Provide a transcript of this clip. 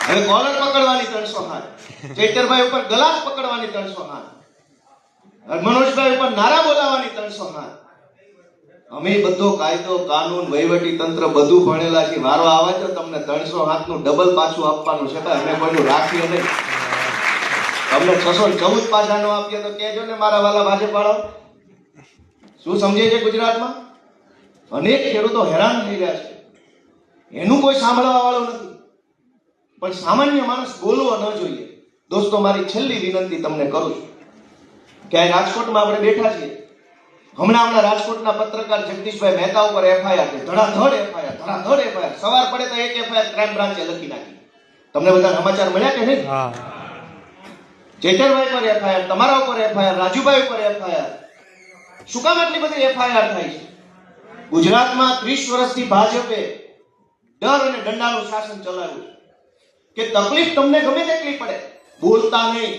હવે કોલર પકડવાની 308, ચૈતરભાઈ ઉપર ગ્લાસ પકડવાની 308, મનોજભાઈ ઉપર નારા બોલાવવાની 308. અમે બધો કાયદો કાનૂન વહીવટી તંત્ર બધું ભણેલા છે. વારો આવે તો તમને 308 નું ડબલ પાછું આપવાનું છે. અમે કોઈનું રાખીએ નહીં. તમને 614 પાછા નો આપીએ તો કહેજો ને મારા વાલા ભાજપાળો. શું સમજે છે ગુજરાતમાં? અનેક ખેડૂતો હેરાન થઈ રહ્યા છે. એનું કોઈ સાંભળવા વાળું નથી. પણ સામાન્ય માણસ બોલવો ન જોઈએ. દોસ્તો, મારી છેલ્લી વિનંતી તમને કરું છું કે રાજકોટમાં આપણે બેઠા છીએ. હમણાં રાજકોટના પત્રકાર જગદીશભાઈ મહેતા ઉપર એફઆઈઆર છે. ધડાધડ એફઆઈઆર. સવાર પડે તો એક એફઆઈઆર ક્રાઇમ બ્રાન્ચે લખી નાખી. તમને બધા સમાચાર મળ્યા કે નહીં? ચેતરભાઈ પર એફઆઈઆર, તમારા ઉપર એફઆઈઆર, રાજુભાઈ ઉપર એફઆઈઆર. શું કામ આટલી બધી એફઆઈઆર થાય છે? ગુજરાતમાં 30 વર્ષથી ભાજપે ડર અને દંડાનું શાસન ચલાવ્યું કે તકલીફ તમને ગમે તેટલી પડે, બોલતા નહીં,